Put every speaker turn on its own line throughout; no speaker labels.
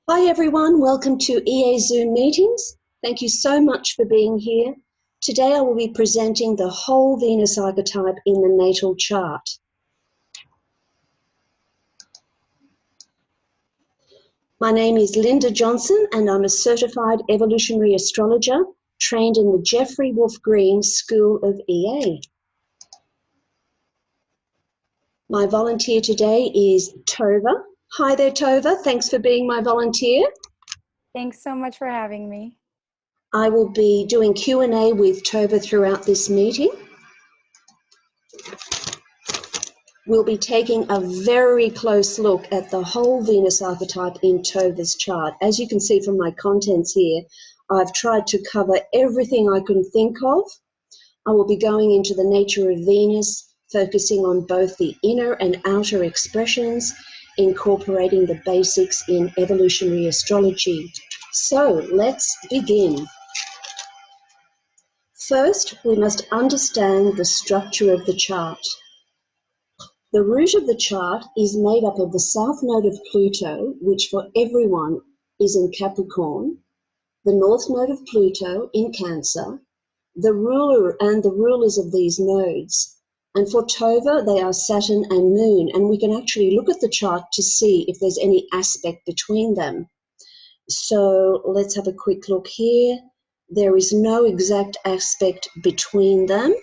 Hi everyone, welcome to EA Zoom meetings. Thank you so much for being here. Today I will be presenting the whole Venus archetype in the natal chart. My name is Linda Jonson and I'm a certified evolutionary astrologer trained in the Jeffrey Wolf Green School of EA. My volunteer today is Tova. Hi there Tova, thanks for being my volunteer.
Thanks so much for having me.
I will be doing Q&A with Tova throughout this meeting. We'll be taking a very close look at the whole Venus archetype in Tova's chart. As you can see from my contents here, I've tried to cover everything I can think of. I will be going into the nature of Venus, focusing on both the inner and outer expressions, incorporating the basics in evolutionary astrology. So let's begin. First, we must understand the structure of the chart. The root of the chart is made up of the south node of Pluto, which for everyone is in Capricorn, the north node of Pluto in Cancer, the ruler and the rulers of these nodes. And for Tova, they are Saturn and Moon, and we can actually look at the chart to see if there's any aspect between them. So let's have a quick look here. There is no exact aspect between them.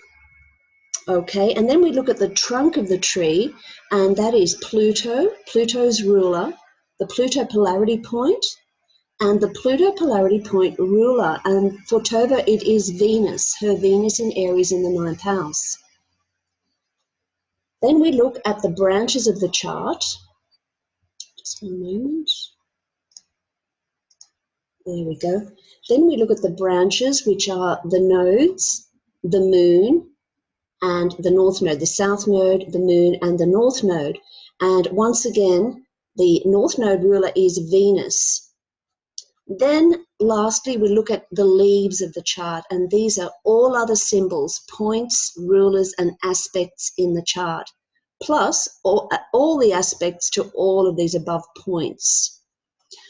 Okay, and then we look at the trunk of the tree, and that is Pluto, Pluto's ruler, the Pluto polarity point, and the Pluto polarity point ruler. And for Tova, it is Venus, her Venus in Aries in the 9th house. Then we look at the branches of the chart. Just one moment. There we go. Then we look at the branches, which are the nodes, the moon, and the north node, the south node, the moon, and the north node. And once again, the north node ruler is Venus. Then lastly, we look at the leaves of the chart, and these are all other symbols, points, rulers, and aspects in the chart, plus all the aspects to all of these above points.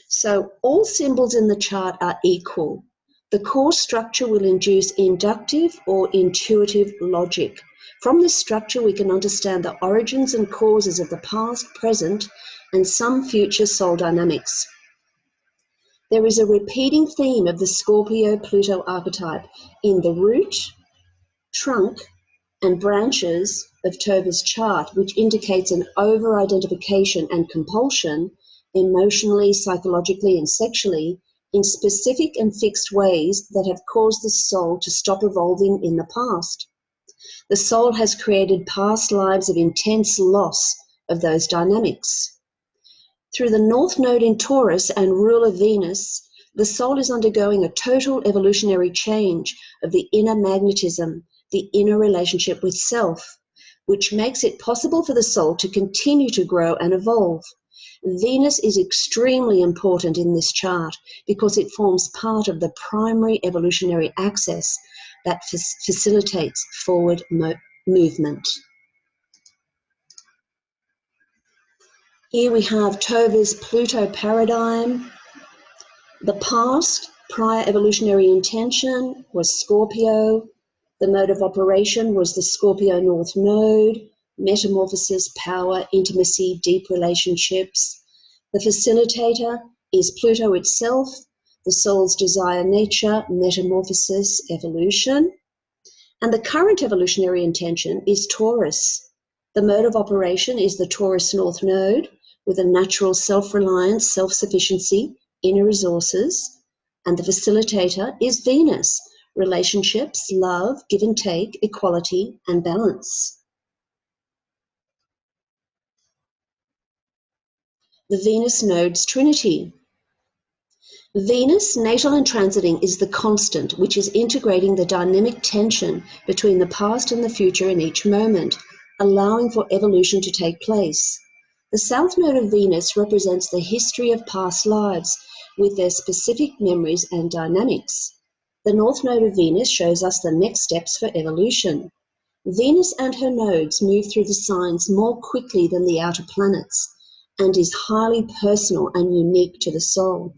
So all symbols in the chart are equal. The core structure will induce inductive or intuitive logic. From this structure, we can understand the origins and causes of the past, present, and some future soul dynamics. There is a repeating theme of the Scorpio-Pluto archetype in the root, trunk, and branches of Tova's chart, which indicates an over-identification and compulsion emotionally, psychologically, and sexually in specific and fixed ways that have caused the soul to stop evolving in the past. The soul has created past lives of intense loss of those dynamics. Through the north node in Taurus and ruler Venus, the soul is undergoing a total evolutionary change of the inner magnetism, the inner relationship with self, which makes it possible for the soul to continue to grow and evolve. Venus is extremely important in this chart because it forms part of the primary evolutionary axis that facilitates forward movement. Here we have Tova's Pluto paradigm. The past, prior evolutionary intention, was Scorpio. The mode of operation was the Scorpio North Node, metamorphosis, power, intimacy, deep relationships. The facilitator is Pluto itself, the soul's desire nature, metamorphosis, evolution. And the current evolutionary intention is Taurus. The mode of operation is the Taurus North Node with a natural self-reliance, self-sufficiency, inner resources. And the facilitator is Venus, relationships, love, give and take, equality, and balance. The Venus node's Trinity. Venus, natal and transiting, is the constant, which is integrating the dynamic tension between the past and the future in each moment, allowing for evolution to take place. The south node of Venus represents the history of past lives with their specific memories and dynamics. The north node of Venus shows us the next steps for evolution. Venus and her nodes move through the signs more quickly than the outer planets, and is highly personal and unique to the soul.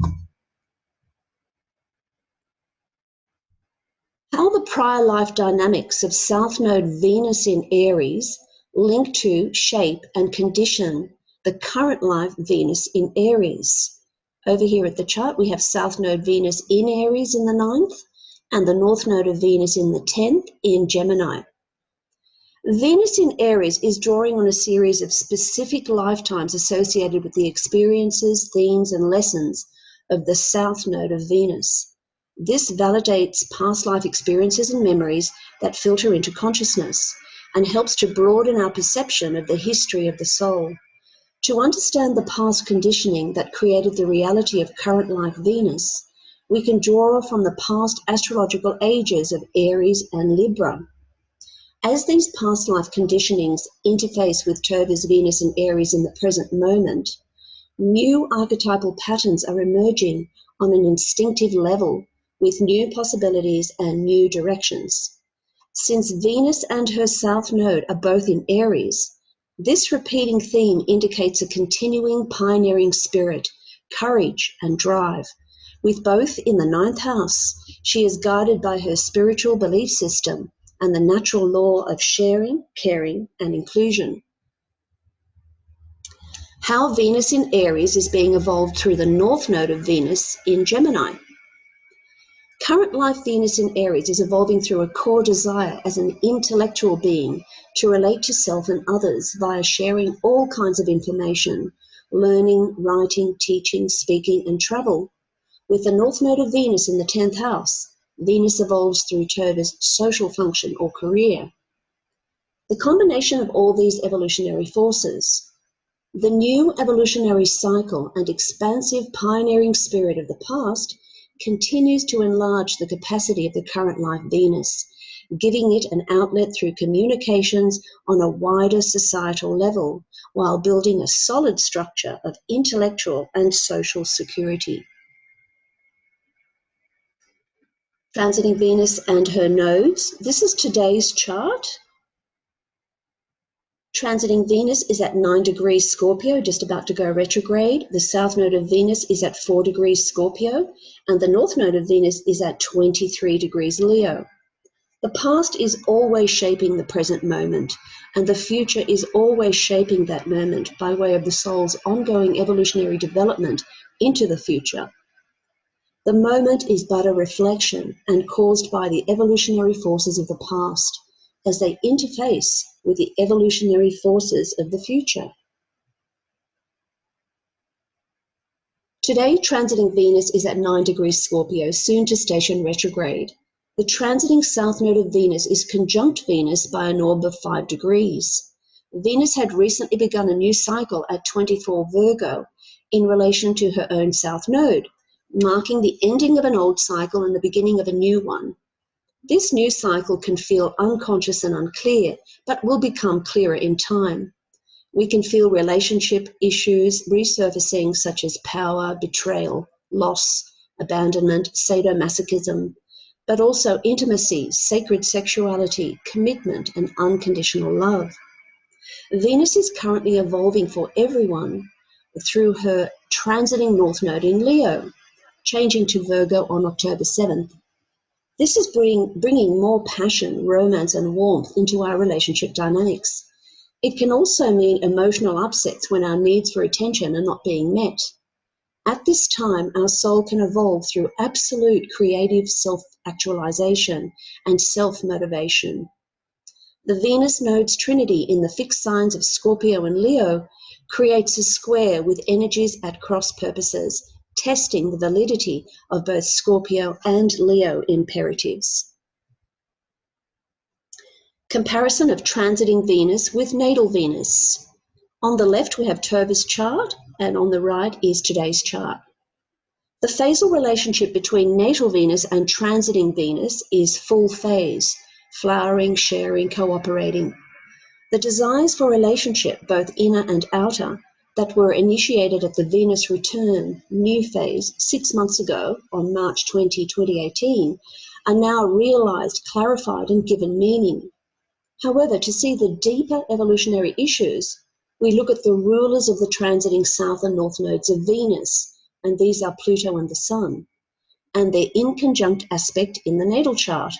How the prior life dynamics of South Node Venus in Aries link to, shape, and condition the current life Venus in Aries. Over here at the chart, we have South Node Venus in Aries in the 9th and the North Node of Venus in the 10th in Gemini. Venus in Aries is drawing on a series of specific lifetimes associated with the experiences, themes, and lessons of the South Node of Venus. This validates past life experiences and memories that filter into consciousness and helps to broaden our perception of the history of the soul. To understand the past conditioning that created the reality of current life Venus, we can draw from the past astrological ages of Aries and Libra. As these past life conditionings interface with Tova's Venus and Aries in the present moment, new archetypal patterns are emerging on an instinctive level with new possibilities and new directions. Since Venus and her South Node are both in Aries, this repeating theme indicates a continuing pioneering spirit, courage, and drive. With both in the 9th house, she is guided by her spiritual belief system and the natural law of sharing, caring, and inclusion. How Venus in Aries is being evolved through the North Node of Venus in Gemini. Current life Venus in Aries is evolving through a core desire as an intellectual being to relate to self and others via sharing all kinds of information, learning, writing, teaching, speaking, and travel. With the North Node of Venus in the 10th house, Venus evolves through Tova's social function or career. The combination of all these evolutionary forces, the new evolutionary cycle and expansive pioneering spirit of the past continues to enlarge the capacity of the current life Venus, giving it an outlet through communications on a wider societal level, while building a solid structure of intellectual and social security. Transiting Venus and her nodes. This is today's chart. Transiting Venus is at 9 degrees Scorpio, just about to go retrograde. The South Node of Venus is at 4 degrees Scorpio, and the North Node of Venus is at 23 degrees Leo. The past is always shaping the present moment, and the future is always shaping that moment by way of the soul's ongoing evolutionary development into the future. The moment is but a reflection and caused by the evolutionary forces of the past as they interface with the evolutionary forces of the future. Today, transiting Venus is at 9 degrees Scorpio, soon to station retrograde. The transiting South Node of Venus is conjunct Venus by an orb of 5 degrees. Venus had recently begun a new cycle at 24 Virgo in relation to her own South Node, marking the ending of an old cycle and the beginning of a new one. This new cycle can feel unconscious and unclear, but will become clearer in time. We can feel relationship issues resurfacing, such as power, betrayal, loss, abandonment, sadomasochism, but also intimacy, sacred sexuality, commitment, and unconditional love. Venus is currently evolving for everyone through her transiting North Node in Leo, changing to Virgo on October 7th. This is bringing more passion, romance, and warmth into our relationship dynamics. It can also mean emotional upsets when our needs for attention are not being met. At this time, our soul can evolve through absolute creative self-actualization and self-motivation. The Venus node's Trinity in the fixed signs of Scorpio and Leo creates a square with energies at cross purposes, testing the validity of both Scorpio and Leo imperatives. Comparison of transiting Venus with natal Venus. On the left, we have Tova's chart, and on the right is today's chart. The phasal relationship between natal Venus and transiting Venus is full phase, flowering, sharing, cooperating. The desires for relationship, both inner and outer, that were initiated at the Venus return new phase 6 months ago on March 20, 2018, are now realized, clarified, and given meaning. However, to see the deeper evolutionary issues, we look at the rulers of the transiting south and north nodes of Venus, and these are Pluto and the Sun, and their inconjunct aspect in the natal chart.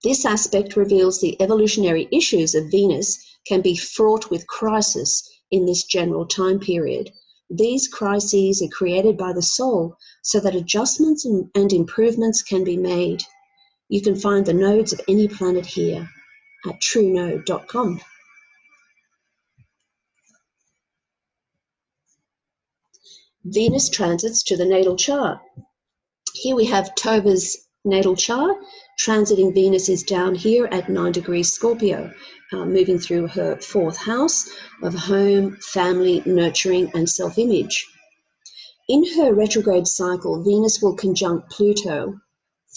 This aspect reveals the evolutionary issues of Venus can be fraught with crisis in this general time period. These crises are created by the soul so that adjustments and improvements can be made. You can find the nodes of any planet here at truenode.com. Venus transits to the natal chart. Here we have Tova's natal chart. Transiting Venus is down here at 9 degrees Scorpio, moving through her 4th house of home, family, nurturing, and self-image. In her retrograde cycle, Venus will conjunct Pluto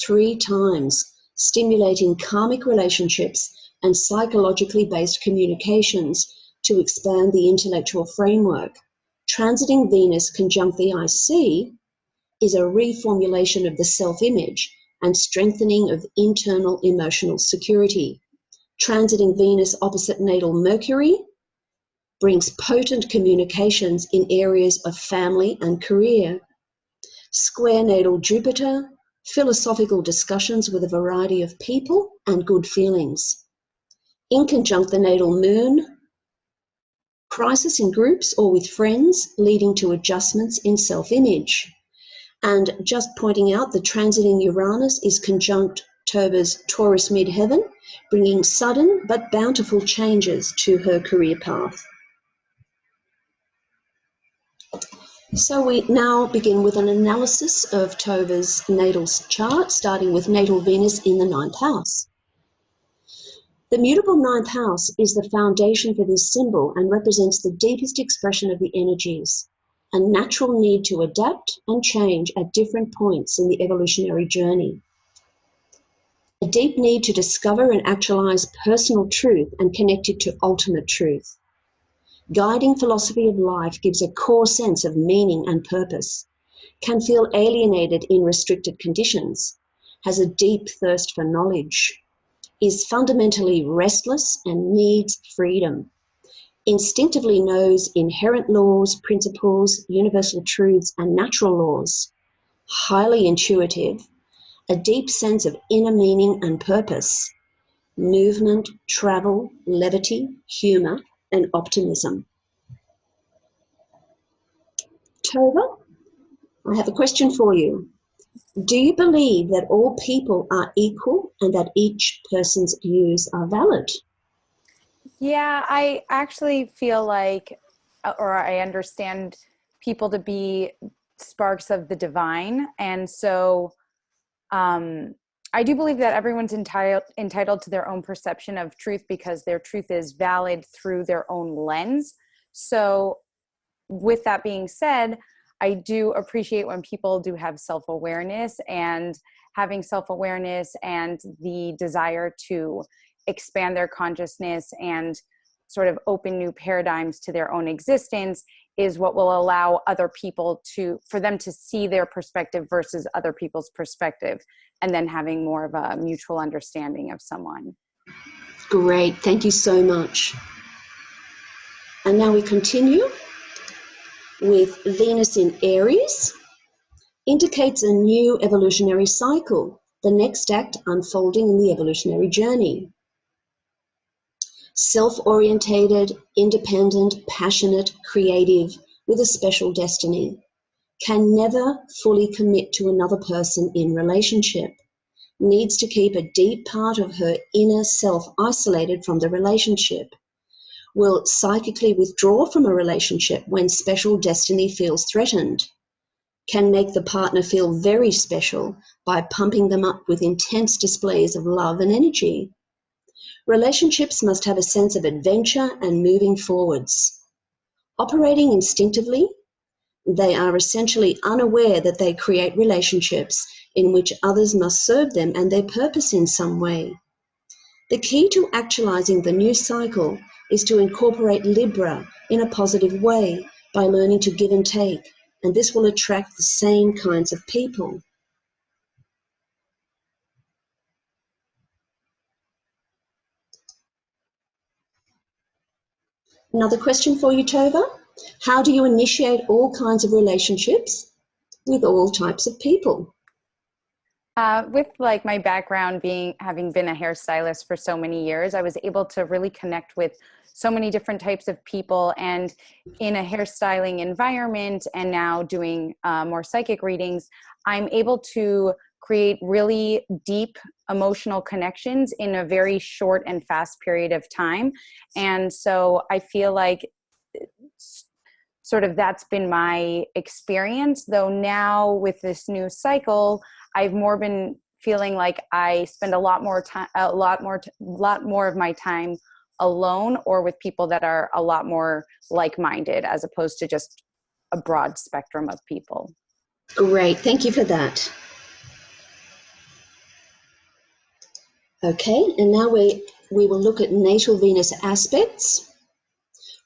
3 times, stimulating karmic relationships and psychologically based communications to expand the intellectual framework. Transiting Venus conjunct the IC is a reformulation of the self-image and strengthening of internal emotional security. Transiting Venus opposite natal Mercury brings potent communications in areas of family and career. Square natal Jupiter, philosophical discussions with a variety of people and good feelings. In conjunct the natal Moon, crisis in groups or with friends leading to adjustments in self-image. And just pointing out, the transiting Uranus is conjunct Tova's Taurus midheaven, bringing sudden but bountiful changes to her career path. So we now begin with an analysis of Tova's natal chart, starting with natal Venus in the 9th house. The mutable 9th house is the foundation for this symbol and represents the deepest expression of the energies, a natural need to adapt and change at different points in the evolutionary journey. A deep need to discover and actualize personal truth and connect it to ultimate truth. Guiding philosophy of life gives a core sense of meaning and purpose, can feel alienated in restricted conditions, has a deep thirst for knowledge, is fundamentally restless and needs freedom, instinctively knows inherent laws, principles, universal truths, and natural laws, highly intuitive, a deep sense of inner meaning and purpose, movement, travel, levity, humor, and optimism. Tova, I have a question for you. Do you believe that all people are equal and that each person's views are valid?
Yeah, I actually feel like, or I understand people to be sparks of the divine. And so I do believe that everyone's entitled to their own perception of truth because their truth is valid through their own lens. So with that being said, I do appreciate when people do have self-awareness, and having self-awareness and the desire to expand their consciousness and sort of open new paradigms to their own existence is what will allow other people for them to see their perspective versus other people's perspective, and then having more of a mutual understanding of someone.
Great, thank you so much. And now we continue with Venus in Aries. Indicates a new evolutionary cycle, the next act unfolding in the evolutionary journey. Self-orientated, independent, passionate, creative, with a special destiny, can never fully commit to another person in relationship, needs to keep a deep part of her inner self isolated from the relationship, will psychically withdraw from a relationship when special destiny feels threatened, can make the partner feel very special by pumping them up with intense displays of love and energy. Relationships must have a sense of adventure and moving forwards. Operating instinctively, they are essentially unaware that they create relationships in which others must serve them and their purpose in some way. The key to actualizing the new cycle is to incorporate Libra in a positive way by learning to give and take, and this will attract the same kinds of people. Another question for you, Tova. How do you initiate all kinds of relationships with all types of people?
With like my background having been a hairstylist for so many years, I was able to really connect with so many different types of people. And in a hairstyling environment and now doing more psychic readings, I'm able to create really deep emotional connections in a very short and fast period of time. And so I feel like sort of that's been my experience, though now with this new cycle, I've more been feeling like I spend a lot more of my time alone or with people that are a lot more like-minded as opposed to just a broad spectrum of people.
Great, thank you for that. Okay, and now we will look at natal Venus aspects.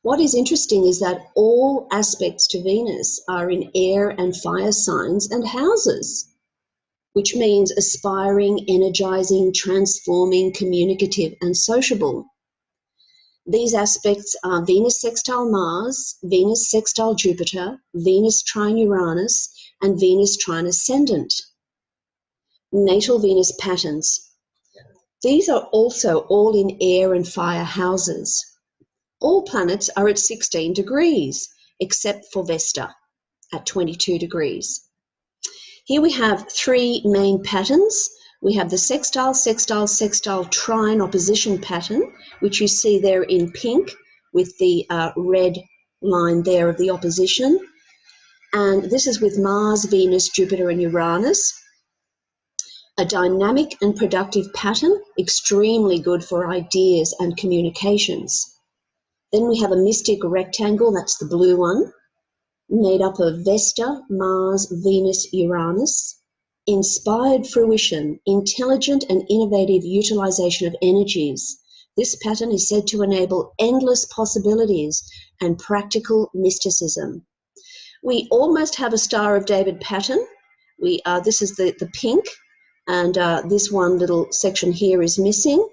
What is interesting is that all aspects to Venus are in air and fire signs and houses, which means aspiring, energizing, transforming, communicative, and sociable. These aspects are Venus sextile Mars, Venus sextile Jupiter, Venus trine Uranus, and Venus trine ascendant. Natal Venus patterns. These are also all in air and fire houses. All planets are at 16 degrees, except for Vesta at 22 degrees. Here we have three main patterns. We have the sextile, sextile, sextile trine opposition pattern, which you see there in pink with the red line there of the opposition. And this is with Mars, Venus, Jupiter, and Uranus. A dynamic and productive pattern, extremely good for ideas and communications. Then we have a mystic rectangle, that's the blue one, made up of Vesta, Mars, Venus, Uranus. Inspired fruition, intelligent and innovative utilization of energies. This pattern is said to enable endless possibilities and practical mysticism. We almost have a Star of David pattern. This is the pink, and this one little section here is missing.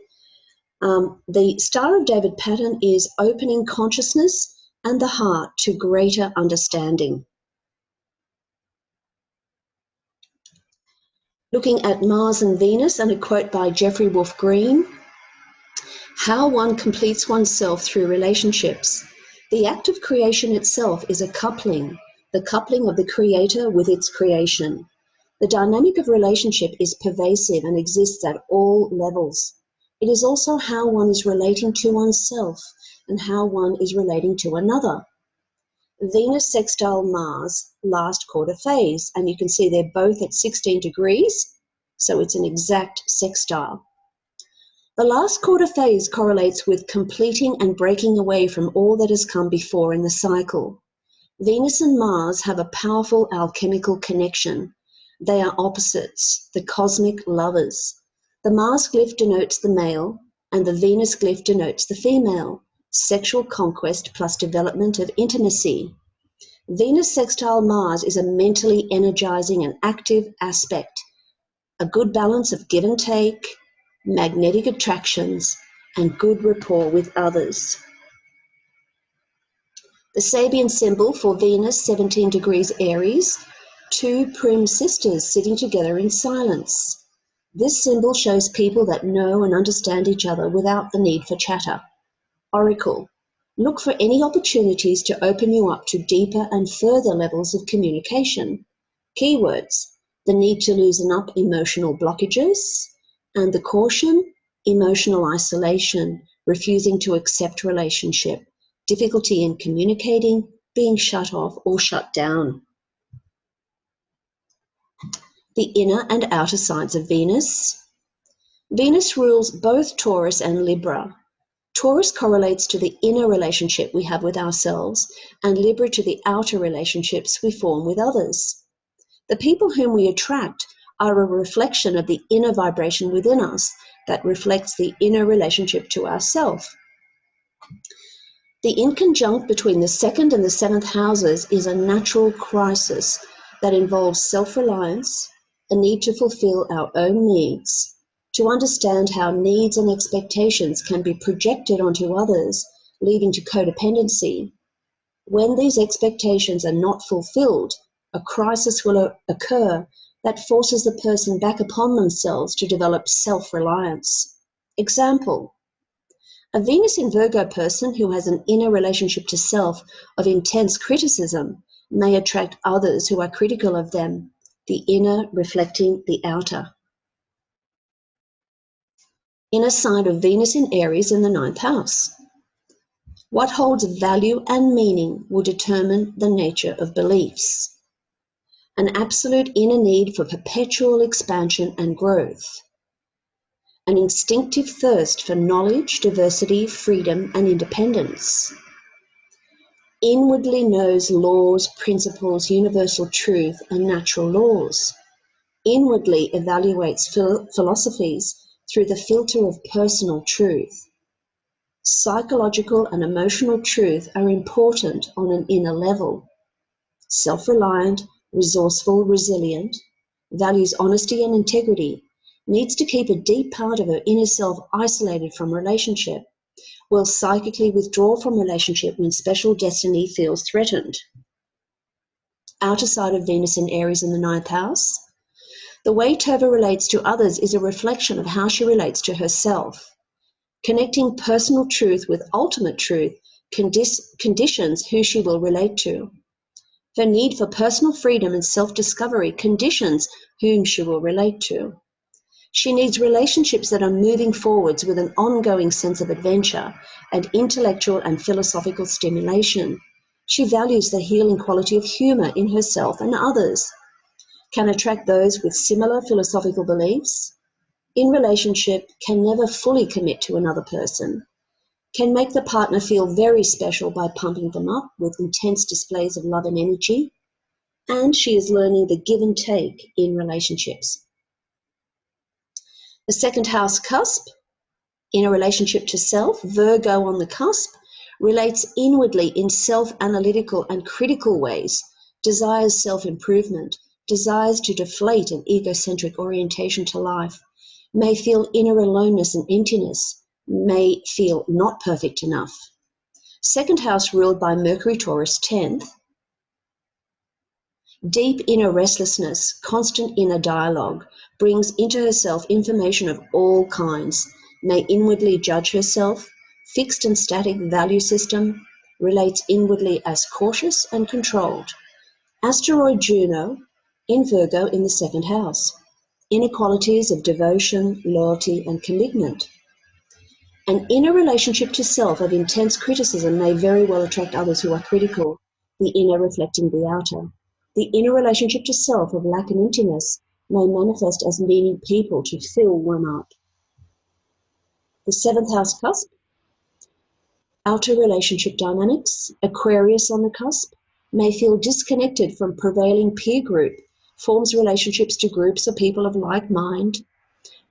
The Star of David pattern is opening consciousness and the heart to greater understanding. Looking at Mars and Venus, and a quote by Jeffrey Wolf Green, how one completes oneself through relationships. The act of creation itself is a coupling, the coupling of the creator with its creation. The dynamic of relationship is pervasive and exists at all levels. It is also how one is relating to oneself and how one is relating to another. Venus sextile Mars, last quarter phase, and you can see they're both at 16 degrees, so it's an exact sextile. The last quarter phase correlates with completing and breaking away from all that has come before in the cycle. Venus and Mars have a powerful alchemical connection. They are opposites, the cosmic lovers. The Mars glyph denotes the male, and the Venus glyph denotes the female, sexual conquest plus development of intimacy. Venus sextile Mars is a mentally energizing and active aspect, a good balance of give and take, magnetic attractions, and good rapport with others. The Sabian symbol for Venus, 17 degrees Aries, two prim sisters sitting together in silence. This symbol shows people that know and understand each other without the need for chatter. Oracle. Look for any opportunities to open you up to deeper and further levels of communication. Keywords. The need to loosen up emotional blockages, and the caution, emotional isolation, refusing to accept relationship, difficulty in communicating, being shut off or shut down. The inner and outer sides of Venus. Venus rules both Taurus and Libra. Taurus correlates to the inner relationship we have with ourselves, and Libra to the outer relationships we form with others. The people whom we attract are a reflection of the inner vibration within us that reflects the inner relationship to ourself. The inconjunct between the second and the seventh houses is a natural crisis that involves self-reliance, a need to fulfill our own needs, to understand how needs and expectations can be projected onto others leading to codependency. When these expectations are not fulfilled, a crisis will occur that forces the person back upon themselves to develop self-reliance. Example: a Venus in Virgo person who has an inner relationship to self of intense criticism may attract others who are critical of them, the inner reflecting the outer. Inner sign of Venus in Aries in the 9th house. What holds value and meaning will determine the nature of beliefs. An absolute inner need for perpetual expansion and growth. An instinctive thirst for knowledge, diversity, freedom, and independence. Inwardly knows laws, principles, universal truth, and natural laws. Inwardly evaluates philosophies through the filter of personal truth. Psychological and emotional truth are important on an inner level. Self-reliant, resourceful, resilient, values honesty and integrity, needs to keep a deep part of her inner self isolated from relationship, will psychically withdraw from relationship when special destiny feels threatened. Outer side of Venus in Aries in the 9th house. The way Tova relates to others is a reflection of how she relates to herself. Connecting personal truth with ultimate truth conditions who she will relate to. Her need for personal freedom and self-discovery conditions whom she will relate to. She needs relationships that are moving forwards with an ongoing sense of adventure and intellectual and philosophical stimulation. She values the healing quality of humor in herself and others. Can attract those with similar philosophical beliefs. In relationship, can never fully commit to another person. Can make the partner feel very special by pumping them up with intense displays of love and energy. And she is learning the give and take in relationships. The 2nd house cusp, in a relationship to self, Virgo on the cusp, relates inwardly in self-analytical and critical ways, desires self-improvement, desires to deflate an egocentric orientation to life, may feel inner aloneness and emptiness, may feel not perfect enough. 2nd house ruled by Mercury, Taurus, 10th. Deep inner restlessness, constant inner dialogue, brings into herself information of all kinds, may inwardly judge herself, fixed and static value system, relates inwardly as cautious and controlled. Asteroid Juno in Virgo in the 2nd house. Inequalities of devotion, loyalty, and commitment. An inner relationship to self of intense criticism may very well attract others who are critical, the inner reflecting the outer. The inner relationship to self of lack and emptiness may manifest as needing people to fill one up. The 7th house cusp, outer relationship dynamics, Aquarius on the cusp, may feel disconnected from prevailing peer group, forms relationships to groups or people of like mind,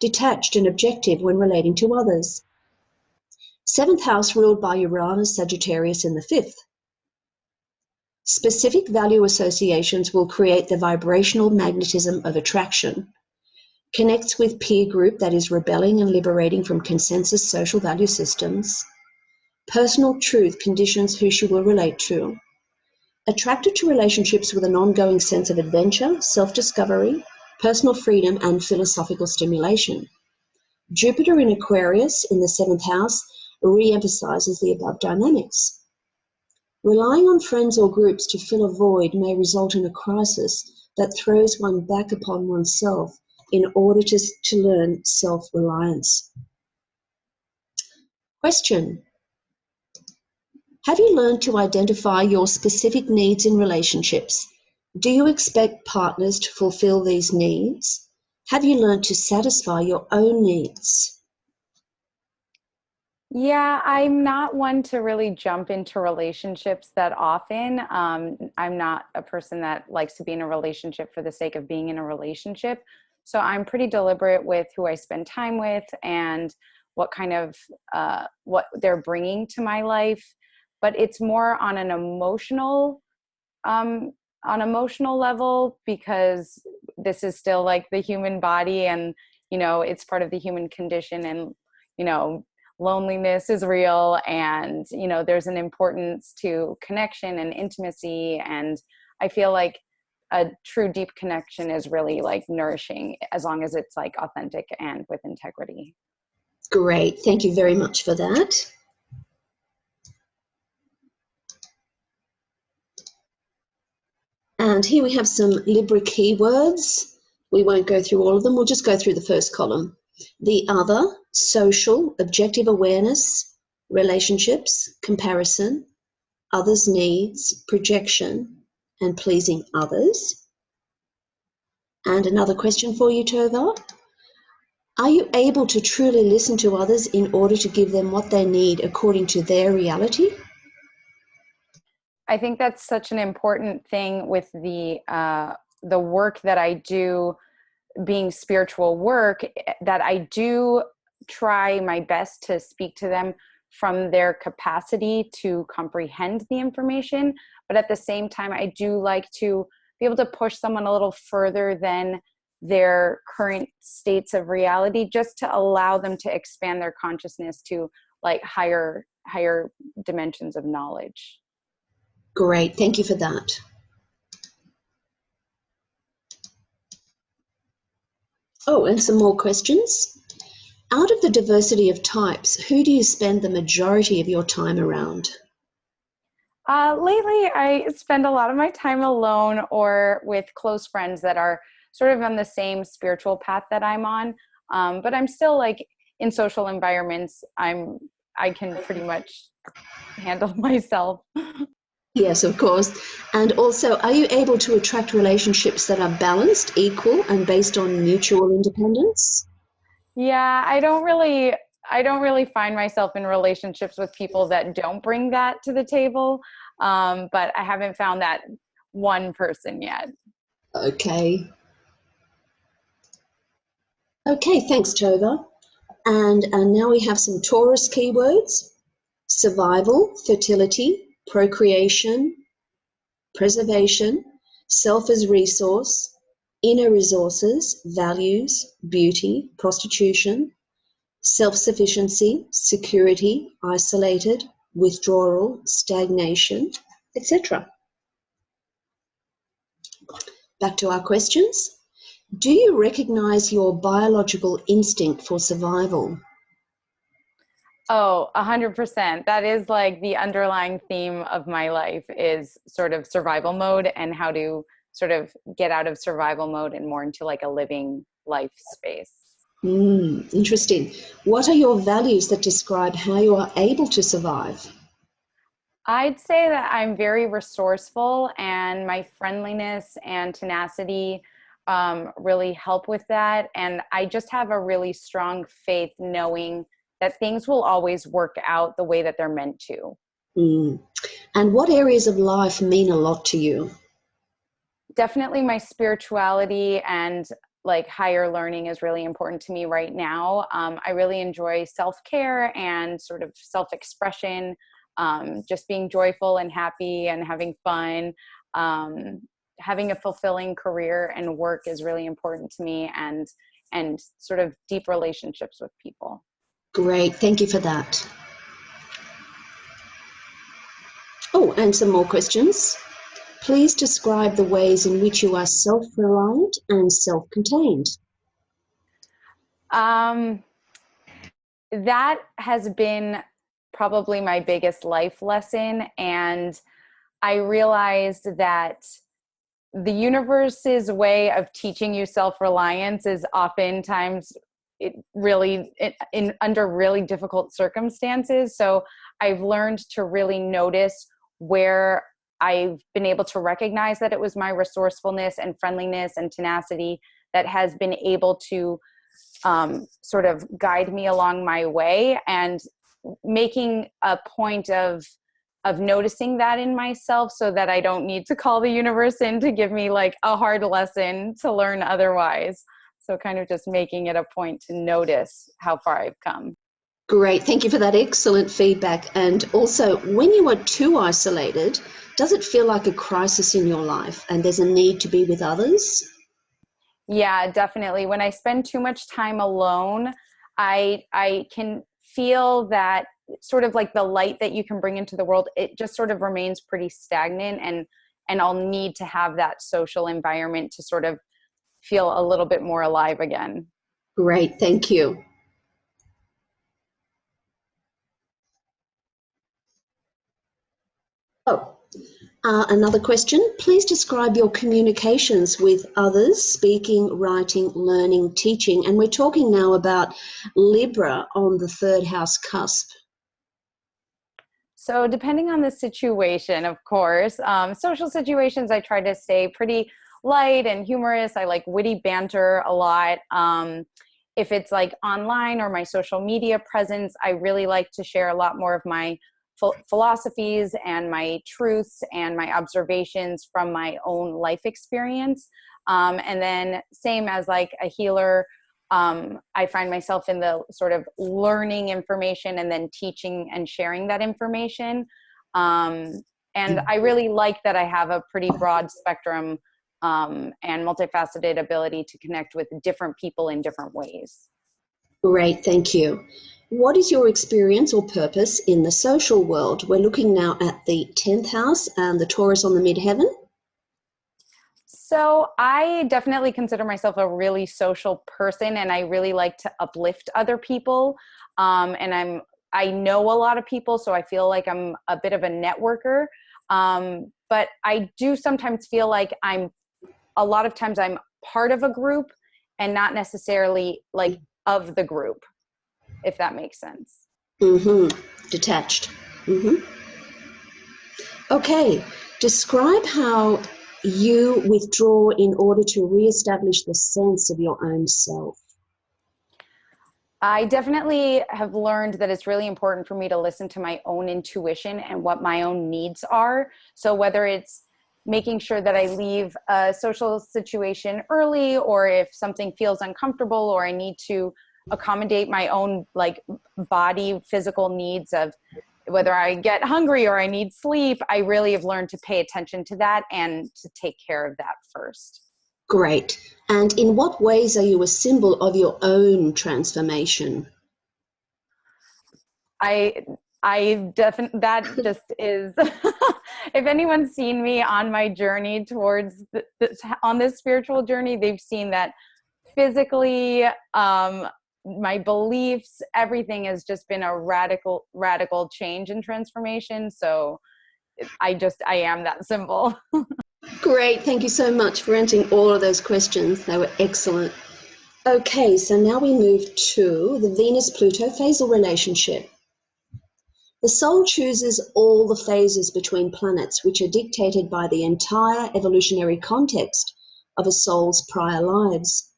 detached and objective when relating to others. 7th house ruled by Uranus, Sagittarius in the 5th. Specific value associations will create the vibrational magnetism of attraction. Connects with peer group that is rebelling and liberating from consensus social value systems. Personal truth conditions who she will relate to. Attracted to relationships with an ongoing sense of adventure, self-discovery, personal freedom, and philosophical stimulation. Jupiter in Aquarius in the 7th house re-emphasizes the above dynamics. Relying on friends or groups to fill a void may result in a crisis that throws one back upon oneself in order to learn self-reliance. Question: have you learned to identify your specific needs in relationships? Do you expect partners to fulfill these needs? Have you learned to satisfy your own needs?
Yeah, I'm not one to really jump into relationships that often. I'm not a person that likes to be in a relationship for the sake of being in a relationship. So I'm pretty deliberate with who I spend time with and what kind of what they're bringing to my life. But it's more on emotional level, because this is still like the human body, and it's part of the human condition, and you know loneliness is real, and, you know, there's an importance to connection and intimacy. And I feel like a true deep connection is really like nourishing, as long as it's like authentic and with integrity.
Great. Thank you very much for that. And here we have some Libra keywords. We won't go through all of them. We'll just go through the first column. The other, social, objective awareness, relationships, comparison, others' needs, projection, and pleasing others. And another question for you, Tova. Are you able to truly listen to others in order to give them what they need according to their reality?
I think that's such an important thing with the work that I do, being spiritual work, that I do try my best to speak to them from their capacity to comprehend the information. But at the same time, I do like to be able to push someone a little further than their current states of reality, just to allow them to expand their consciousness to like higher dimensions of knowledge.
Great, thank you for that. Oh, and some more questions. Out of the diversity of types, who do you spend the majority of your time around?
Lately, I spend a lot of my time alone or with close friends that are sort of on the same spiritual path that I'm on. But I'm still like in social environments. I can pretty much handle myself.
Yes, of course. And also, are you able to attract relationships that are balanced, equal, and based on mutual independence?
Yeah, I don't really find myself in relationships with people that don't bring that to the table. But I haven't found that one person yet.
Okay. Okay, thanks, Tova. And now we have some Taurus keywords: survival, fertility, procreation, preservation, self as resource, inner resources, values, beauty, prostitution, self-sufficiency, security, isolated, withdrawal, stagnation, etc. Back to our questions. Do you recognize your biological instinct for survival?
Oh, 100%. That is like the underlying theme of my life, is sort of survival mode and how to sort of get out of survival mode and more into like a living life space.
Interesting. What are your values that describe how you are able to survive?
I'd say that I'm very resourceful, and my friendliness and tenacity really help with that. And I just have a really strong faith knowing that things will always work out the way that they're meant to.
And what areas of life mean a lot to you?
Definitely my spirituality and like higher learning is really important to me right now. I really enjoy self-care and sort of self-expression, just being joyful and happy and having fun. Having a fulfilling career and work is really important to me, and sort of deep relationships with people.
Great, thank you for that. Oh, and some more questions. Please describe the ways in which you are self-reliant and self-contained.
That has been probably my biggest life lesson. And I realized that the universe's way of teaching you self-reliance is oftentimes under really difficult circumstances. So I've learned to really notice where I've been able to recognize that it was my resourcefulness and friendliness and tenacity that has been able to sort of guide me along my way, and making a point of noticing that in myself, so that I don't need to call the universe in to give me like a hard lesson to learn otherwise. So kind of just making it a point to notice how far I've come.
Great, thank you for that excellent feedback. And also, when you are too isolated, does it feel like a crisis in your life and there's a need to be with others?
Yeah, definitely. When I spend too much time alone, I can feel that sort of like the light that you can bring into the world, it just sort of remains pretty stagnant, and I'll need to have that social environment to sort of feel a little bit more alive again.
Great, thank you. Oh, another question. Please describe your communications with others, speaking, writing, learning, teaching. And we're talking now about Libra on the third house cusp.
So depending on the situation, of course, social situations, I try to stay pretty light and humorous. I like witty banter a lot. If it's like online or my social media presence, I really like to share a lot more of my philosophies and my truths and my observations from my own life experience. And then same as like a healer, I find myself in the sort of learning information and then teaching and sharing that information. And I really like that I have a pretty broad spectrum and multifaceted ability to connect with different people in different ways.
Great, thank you. What is your experience or purpose in the social world? We're looking now at the 10th house and the Taurus on the midheaven.
So I definitely consider myself a really social person, and I really like to uplift other people. And I know a lot of people, so I feel like I'm a bit of a networker. But I do sometimes feel like a lot of times I'm part of a group and not necessarily like of the group, if that makes sense.
Detached. Okay, describe how you withdraw in order to reestablish the sense of your own self.
I definitely have learned that it's really important for me to listen to my own intuition and what my own needs are. So whether it's making sure that I leave a social situation early, or if something feels uncomfortable, or I need to accommodate my own like body physical needs of whether I get hungry or I need sleep, I really have learned to pay attention to that and to take care of that first.
Great. And in what ways are you a symbol of your own transformation?
That just is, if anyone's seen me on my journey towards on this spiritual journey, they've seen that physically, my beliefs, everything has just been a radical change and transformation. So I am that symbol.
Great. Thank you so much for answering all of those questions. They were excellent. Okay, so now we move to the Venus-Pluto phasal relationship. The soul chooses all the phases between planets, which are dictated by the entire evolutionary context of a soul's prior lives.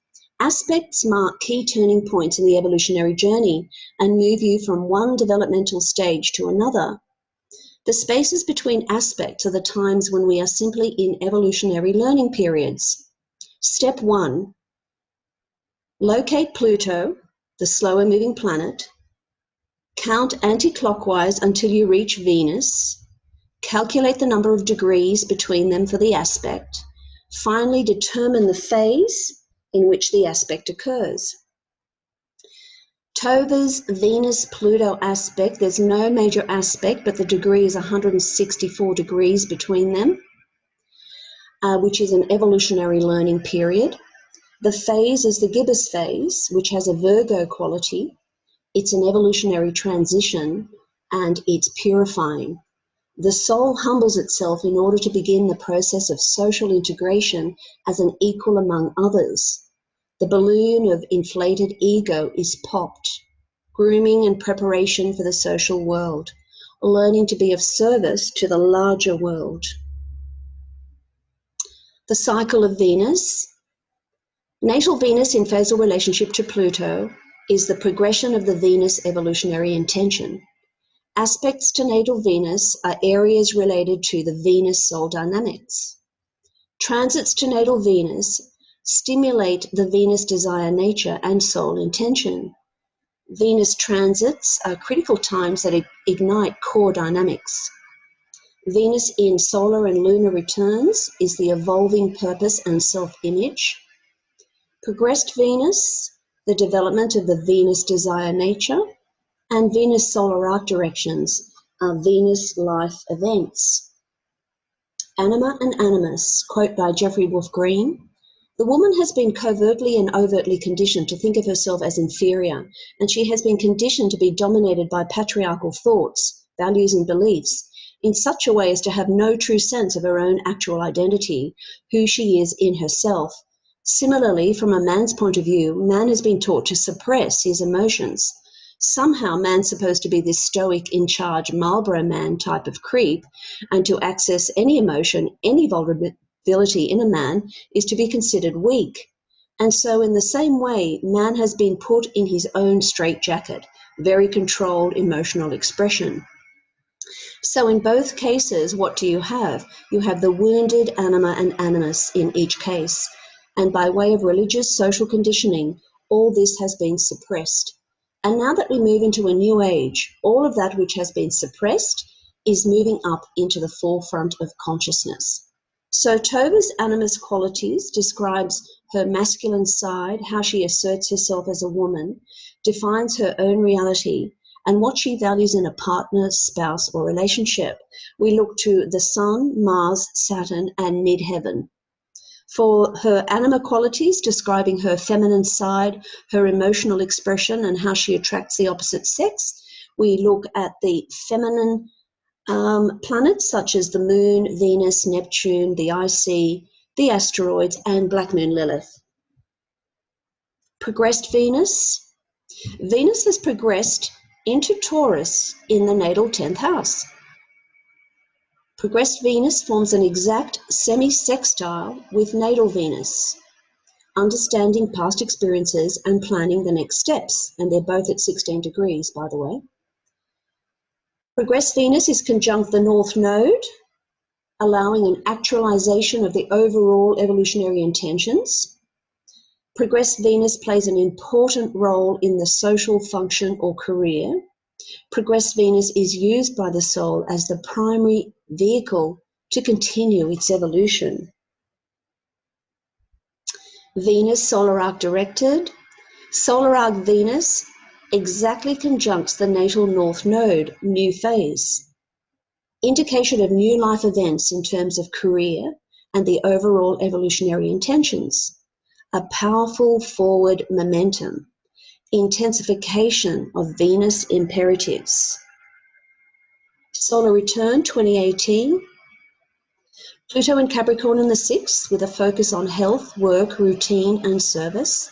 Aspects mark key turning points in the evolutionary journey and move you from one developmental stage to another. The spaces between aspects are the times when we are simply in evolutionary learning periods. Step 1, locate Pluto, the slower moving planet. Count anti-clockwise until you reach Venus. Calculate the number of degrees between them for the aspect. Finally, determine the phase in which the aspect occurs. Tova's Venus-Pluto aspect, there's no major aspect, but the degree is 164 degrees between them, which is an evolutionary learning period. The phase is the gibbous phase, which has a Virgo quality. It's an evolutionary transition, and it's purifying. The soul humbles itself in order to begin the process of social integration as an equal among others. The balloon of inflated ego is popped. Grooming and preparation for the social world. Learning to be of service to the larger world. The cycle of Venus. Natal Venus in phasal relationship to Pluto is the progression of the Venus evolutionary intention. Aspects to natal Venus are areas related to the Venus soul dynamics. Transits to natal Venus stimulate the Venus desire nature and soul intention. Venus transits are critical times that ignite core dynamics. Venus in solar and lunar returns is the evolving purpose and self-image. Progressed Venus, the development of the Venus desire nature, And Venus solar arc directions are Venus life events. Anima and Animus, quote by Jeffrey Wolf Green, "The woman has been covertly and overtly conditioned to think of herself as inferior, and she has been conditioned to be dominated by patriarchal thoughts, values and beliefs in such a way as to have no true sense of her own actual identity, who she is in herself. Similarly, from a man's point of view, man has been taught to suppress his emotions. Somehow man's supposed to be this stoic, in-charge Marlboro man type of creep, and to access any emotion, any vulnerability in a man is to be considered weak. And so in the same way, man has been put in his own straitjacket, very controlled emotional expression. So in both cases, what do you have? You have the wounded anima and animus in each case. And by way of religious social conditioning, all this has been suppressed. And now that we move into a new age, all of that which has been suppressed is moving up into the forefront of consciousness. So Tova's Animus Qualities describes her masculine side, how she asserts herself as a woman, defines her own reality, and what she values in a partner, spouse, or relationship. We look to the Sun, Mars, Saturn, and midheaven. For her anima qualities, describing her feminine side, her emotional expression, and how she attracts the opposite sex, we look at the feminine planets such as the Moon, Venus, Neptune, the IC, the asteroids, and Black Moon Lilith. Progressed Venus. Venus has progressed into Taurus in the natal 10th house. Progressed Venus forms an exact semi-sextile with natal Venus, understanding past experiences and planning the next steps, and they're both at 16 degrees, by the way. Progressed Venus is conjunct the North Node, allowing an actualization of the overall evolutionary intentions. Progressed Venus plays an important role in the social function or career. Progressed Venus is used by the soul as the primary vehicle to continue its evolution. Venus solar arc directed. Solar arc Venus exactly conjuncts the natal North Node, new phase. Indication of new life events in terms of career and the overall evolutionary intentions. A powerful forward momentum. Intensification of Venus imperatives. Solar return 2018. Pluto in Capricorn in the 6th with a focus on health, work, routine and service.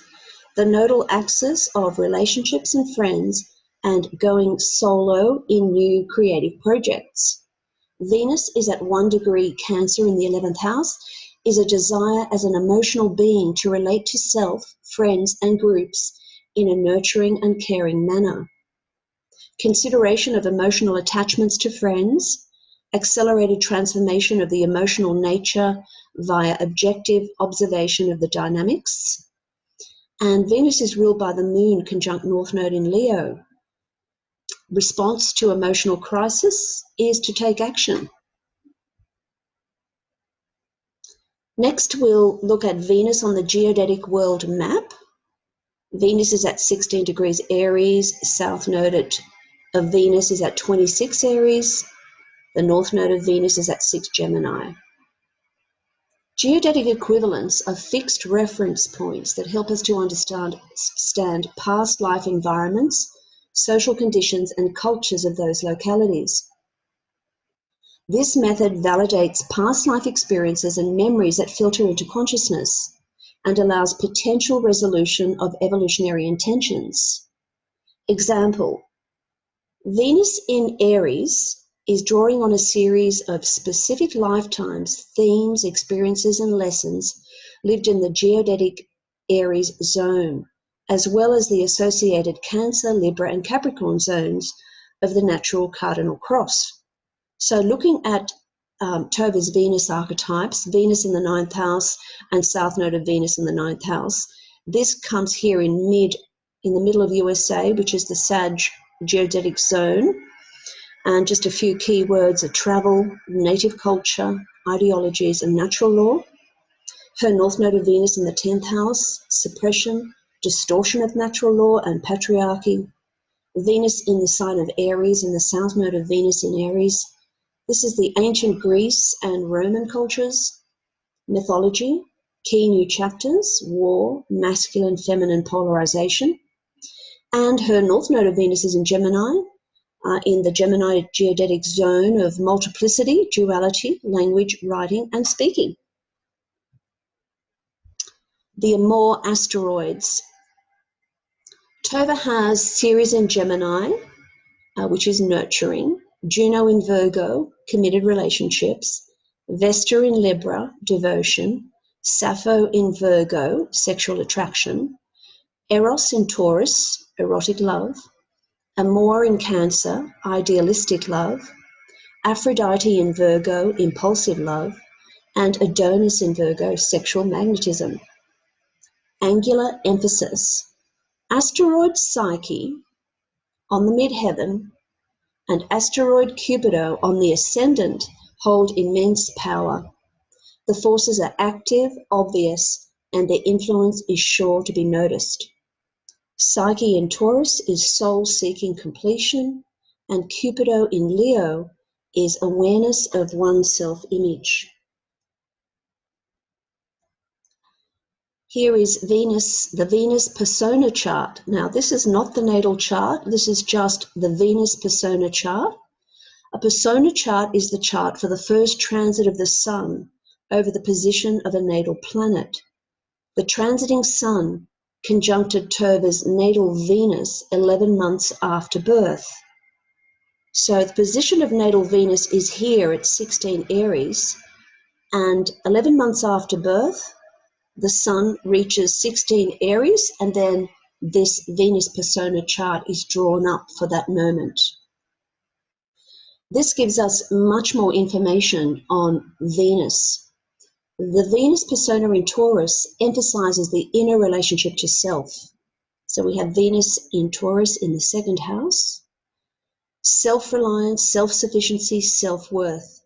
The nodal axis of relationships and friends and going solo in new creative projects. Venus is at 1 degree Cancer in the 11th house, is a desire as an emotional being to relate to self, friends and groups in a nurturing and caring manner. Consideration of emotional attachments to friends, accelerated transformation of the emotional nature via objective observation of the dynamics. And Venus is ruled by the Moon conjunct North Node in Leo. Response to emotional crisis is to take action. Next, we'll look at Venus on the geodetic world map. Venus is at 16 degrees Aries, South Node of Venus is at 26 Aries, the North Node of Venus is at 6 Gemini. Geodetic equivalents are fixed reference points that help us to understand past life environments, social conditions, and cultures of those localities. This method validates past life experiences and memories that filter into consciousness and allows potential resolution of evolutionary intentions. Example, Venus in Aries is drawing on a series of specific lifetimes, themes, experiences, and lessons lived in the geodetic Aries zone, as well as the associated Cancer, Libra, and Capricorn zones of the natural cardinal cross. So looking at Tova's Venus archetypes, Venus in the 9th house and South Node of Venus in the 9th house, this comes here in the middle of USA, which is the Sag geodetic zone. And just a few key words are travel, native culture, ideologies, and natural law. Her North Node of Venus in the 10th house, suppression, distortion of natural law, and patriarchy. Venus in the sign of Aries, in the south node of Venus in Aries. This is the ancient Greece and Roman cultures, mythology, key new chapters, war, masculine, feminine polarization. And her north node of Venus is in Gemini, in the Gemini geodetic zone of multiplicity, duality, language, writing, and speaking. The Amor asteroids. Tova has Ceres in Gemini, which is nurturing, Juno in Virgo, committed relationships, Vesta in Libra, devotion, Sappho in Virgo, sexual attraction, Eros in Taurus, erotic love, Amor in Cancer, idealistic love, Aphrodite in Virgo, impulsive love, and Adonis in Virgo, sexual magnetism. Angular emphasis. Asteroid Psyche on the midheaven and asteroid Cupido on the ascendant hold immense power. The forces are active, obvious, and their influence is sure to be noticed. Psyche in Taurus is soul-seeking completion, and Cupido in Leo is awareness of one's self-image. Here is Venus, the Venus persona chart. Now, this is not the natal chart. This is just the Venus persona chart. A persona chart is the chart for the first transit of the sun over the position of a natal planet. The transiting sun conjuncted Tova's natal Venus 11 months after birth. So the position of natal Venus is here at 16 Aries, and 11 months after birth, the sun reaches 16 Aries, and then this Venus persona chart is drawn up for that moment. This gives us much more information on Venus. The Venus persona in Taurus emphasizes the inner relationship to self. So we have Venus in Taurus in the second house. Self-reliance, self-sufficiency, self-worth.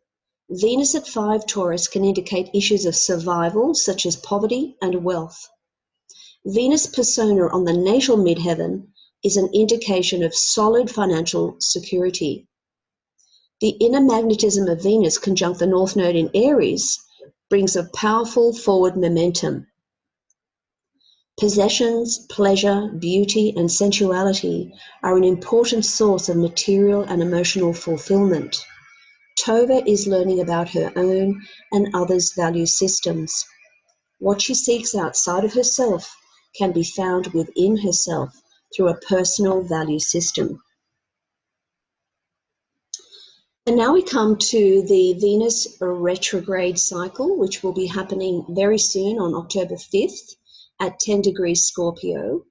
Venus at 5 Taurus can indicate issues of survival, such as poverty and wealth. Venus persona on the natal midheaven is an indication of solid financial security. The inner magnetism of Venus conjunct the north node in Aries brings a powerful forward momentum. Possessions, pleasure, beauty, and sensuality are an important source of material and emotional fulfillment. Tova is learning about her own and others' value systems. What she seeks outside of herself can be found within herself through a personal value system. And now we come to the Venus retrograde cycle, which will be happening very soon on October 5th at 10 degrees Scorpio.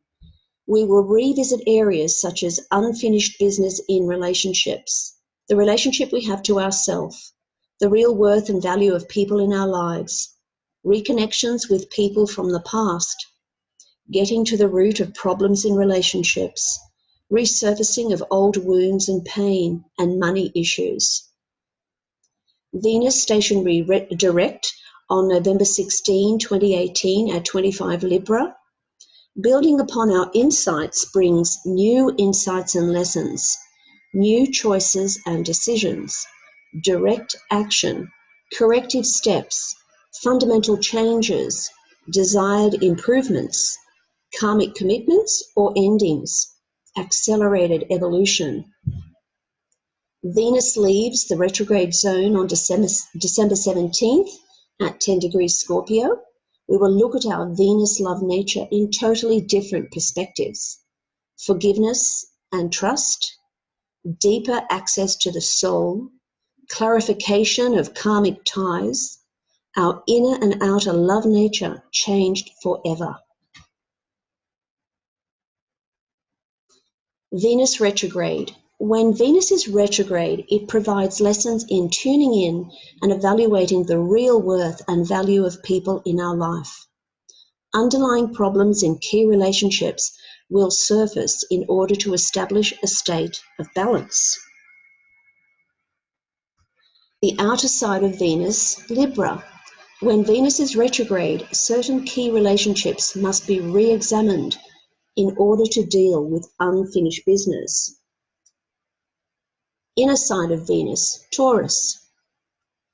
We will revisit areas such as unfinished business in relationships, the relationship we have to ourselves, the real worth and value of people in our lives, reconnections with people from the past, getting to the root of problems in relationships, resurfacing of old wounds and pain, and money issues. Venus stationary direct on November 16, 2018 at 25 Libra. Building upon our insights brings new insights and lessons, new choices and decisions, direct action, corrective steps, fundamental changes, desired improvements, karmic commitments or endings, accelerated evolution. Venus leaves the retrograde zone on December 17th at 10 degrees Scorpio. We will look at our Venus love nature in totally different perspectives. Forgiveness and trust, deeper access to the soul, clarification of karmic ties, our inner and outer love nature changed forever. Venus retrograde. When Venus is retrograde, it provides lessons in tuning in and evaluating the real worth and value of people in our life. Underlying problems in key relationships will surface in order to establish a state of balance. The outer side of Venus, Libra. When Venus is retrograde, certain key relationships must be re-examined in order to deal with unfinished business. Inner side of Venus, Taurus.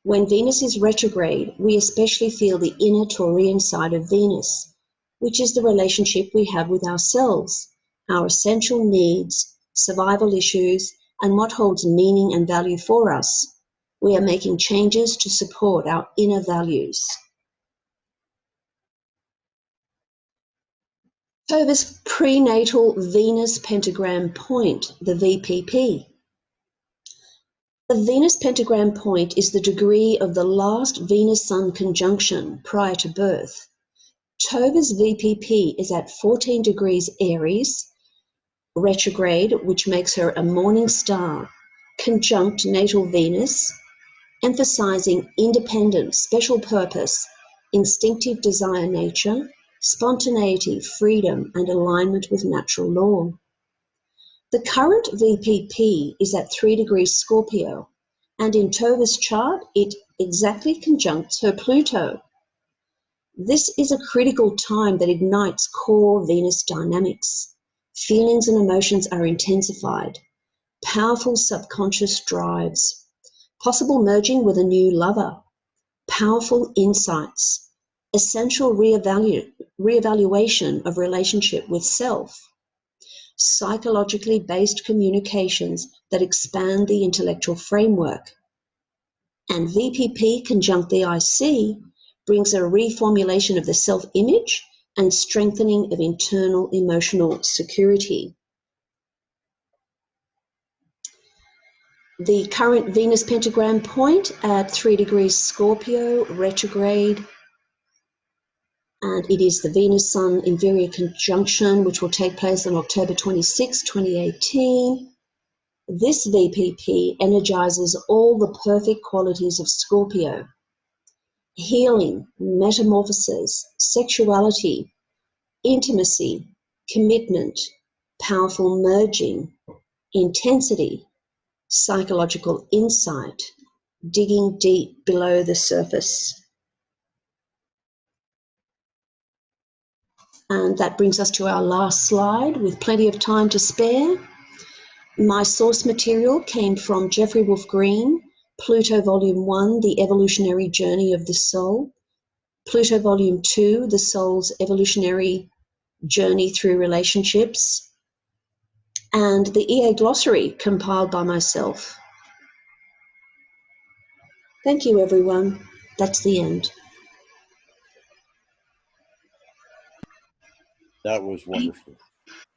When Venus is retrograde, we especially feel the inner Taurian side of Venus, which is the relationship we have with ourselves, our essential needs, survival issues, and what holds meaning and value for us. We are making changes to support our inner values. October's prenatal Venus pentagram point, the VPP. The Venus pentagram point is the degree of the last Venus-Sun conjunction prior to birth. Toba's VPP is at 14 degrees Aries, retrograde, which makes her a morning star, conjunct natal Venus, emphasizing independent, special purpose, instinctive desire nature, spontaneity, freedom, and alignment with natural law. The current VPP is at 3 degrees Scorpio, and in Tova's chart, it exactly conjuncts her Pluto. This is a critical time that ignites core Venus dynamics. Feelings and emotions are intensified, powerful subconscious drives, possible merging with a new lover, powerful insights, essential reevaluation of relationship with self, psychologically based communications that expand the intellectual framework. And VPP conjunct the IC brings a reformulation of the self-image and strengthening of internal emotional security. The current Venus pentagram point at 3 degrees Scorpio, retrograde, and it is the Venus-Sun inferior conjunction, which will take place on October 26, 2018. This VPP energizes all the perfect qualities of Scorpio: healing, metamorphosis, sexuality, intimacy, commitment, powerful merging, intensity, psychological insight, digging deep below the surface. And that brings us to our last slide with plenty of time to spare. My source material came from Jeffrey Wolf Green, Pluto Volume 1, The Evolutionary Journey of the Soul, Pluto Volume 2, The Soul's Evolutionary Journey Through Relationships, and the EA Glossary compiled by myself. Thank you, everyone. That's the end.
That was wonderful.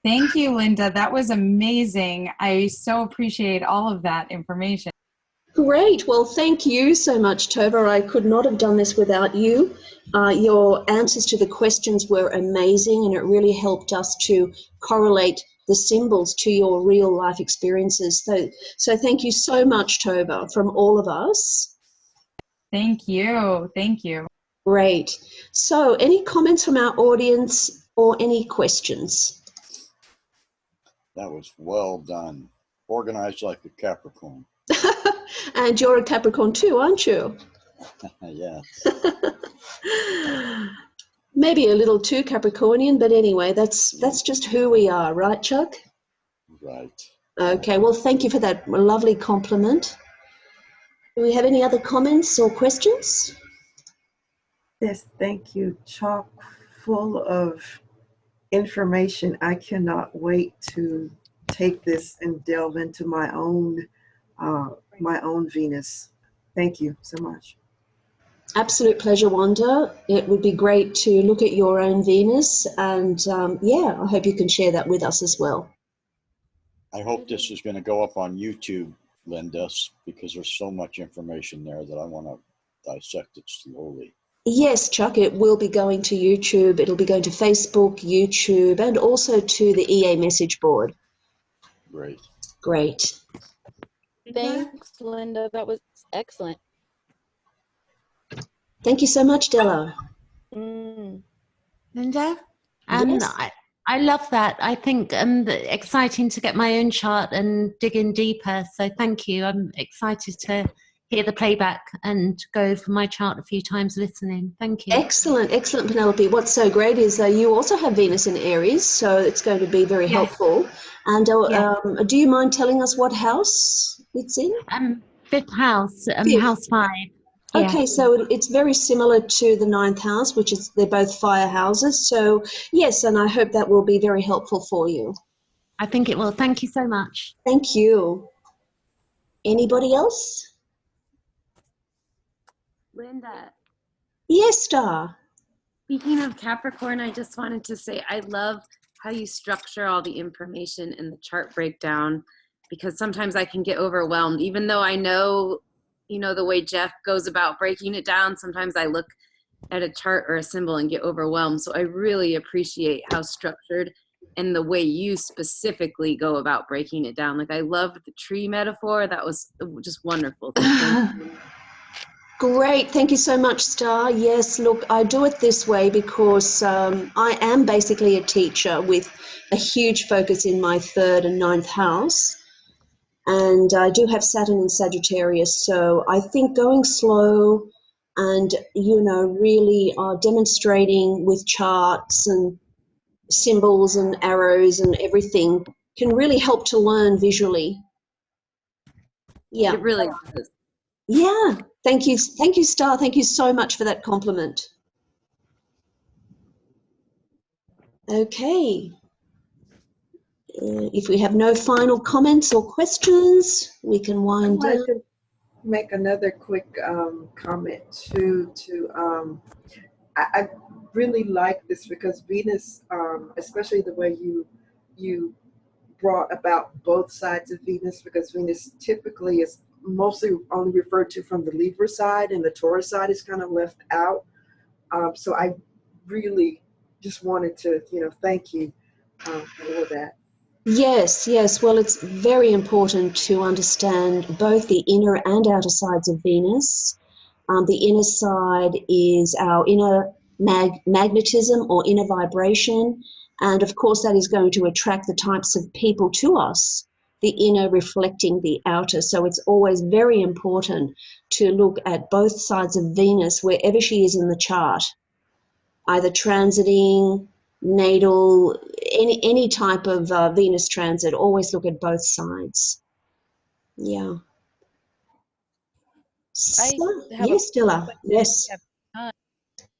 Thank you, Linda. That was amazing. I so appreciate all of that information.
Great. Well, thank you so much, Tova. I could not have done this without you. Your answers to the questions were amazing, and it really helped us to correlate the symbols to your real life experiences. So thank you so much, Tova, from all of us.
Thank you. Thank you.
Great. So any comments from our audience or any questions?
That was well done. Organized like a Capricorn.
And you're a Capricorn too, aren't you?
Yes.
Maybe a little too Capricornian, but anyway, that's just who we are, right, Chuck?
Right.
Okay, well, thank you for that lovely compliment. Do we have any other comments or questions?
Yes, thank you. Chock full of information. I cannot wait to take this and delve into my own Venus. Thank you so much.
Absolute pleasure, Wanda. It would be great to look at your own Venus, and yeah, I hope you can share that with us as well.
I hope this is going to go up on YouTube, Linda, because there's so much information there that I want to dissect it slowly.
Yes, Chuck, it will be going to YouTube. It'll be going to Facebook, YouTube, and also to the EA message board.
Great.
Great.
Thanks, Linda. That was excellent.
Thank you so much, Della.
Linda?
Yes.
I love that. I think exciting to get my own chart and dig in deeper. So thank you. I'm excited to hear the playback and go over my chart a few times listening. Thank you.
Excellent, excellent, Penelope. What's so great is you also have Venus in Aries, so it's going to be very helpful. And
Yes.
do you mind telling us what house it's in?
Fifth house,
Fifth.
house 5. Yeah.
Okay, so it's very similar to the 9th house, which is, they're both fire houses. So yes, and I hope that will be very helpful for you.
I think it will. Thank you so much.
Thank you. Anybody else?
Linda,
Yes, Star.
speaking of Capricorn, I just wanted to say I love how you structure all the information in the chart breakdown, because sometimes I can get overwhelmed. Even though I know, you know, the way Jeff goes about breaking it down, sometimes I look at a chart or a symbol and get overwhelmed. So I really appreciate how structured and the way you specifically go about breaking it down. Like, I loved the tree metaphor. That was just wonderful. So thank you.
Great. Thank you so much, Star. Yes, look, I do it this way because I am basically a teacher with a huge focus in my 3rd and 9th house. And I do have Saturn in Sagittarius. So I think going slow and, you know, really demonstrating with charts and symbols and arrows and everything can really help to learn visually. Yeah.
It really does.
Yeah. Thank you. Thank you, Star. Thank you so much for that compliment. Okay. If we have no final comments or questions, we can
I
wind down.
wanted to make another quick comment too. I really like this because Venus, especially the way you brought about both sides of Venus, because Venus typically is mostly only referred to from the Libra side, and the Taurus side is kind of left out. So I really just wanted to, thank you for that.
Yes, yes. Well, it's very important to understand both the inner and outer sides of Venus. The inner side is our inner magnetism or inner vibration. And of course, that is going to attract the types of people to us, the inner reflecting the outer. So it's always very important to look at both sides of Venus wherever she is in the chart, either transiting, natal, any type of Venus transit. Always look at both sides. Yeah.
I
So,
have a
yes, Stella.
question.
Yes.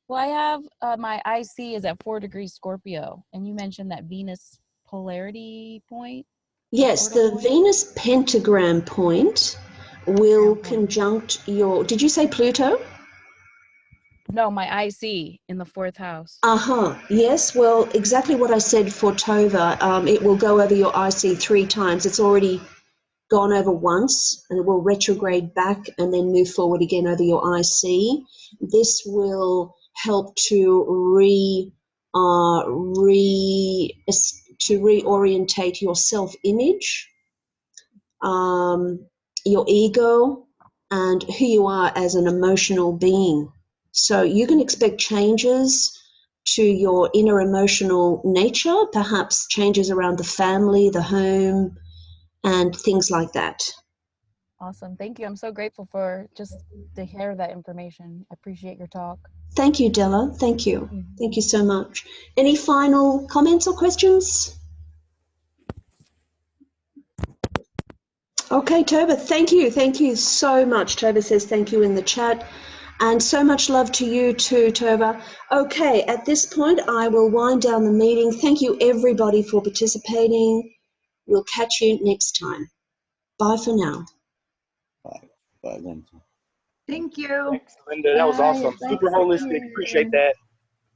Well, I have my IC is at 4 degrees Scorpio, and you mentioned that Venus polarity point.
Yes,
portal
the
point?
Venus pentagram point will conjunct your, did you say Pluto?
No, my IC in the 4th house.
Yes, well, exactly what I said for Tova. It will go over your IC 3 times. It's already gone over once, and it will retrograde back and then move forward again over your IC. This will help to reorientate your self-image, your ego, and who you are as an emotional being. So you can expect changes to your inner emotional nature, perhaps changes around the family, the home, and things like that.
Awesome. Thank you. I'm so grateful for just to hear that information. I appreciate your talk.
Thank you, Della. Thank you. Thank you so much. Any final comments or questions? Okay, Tova, thank you. Thank you so much. Tova says thank you in the chat. And so much love to you too, Tova. Okay, at this point, I will wind down the meeting. Thank you, everybody, for participating. We'll catch you next time. Bye for now.
Bye, Linda.
Thank you.
Thanks, Linda. That was
Bye.
awesome.
Thanks
Super holistic. Appreciate that.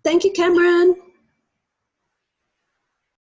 Thank you, Cameron.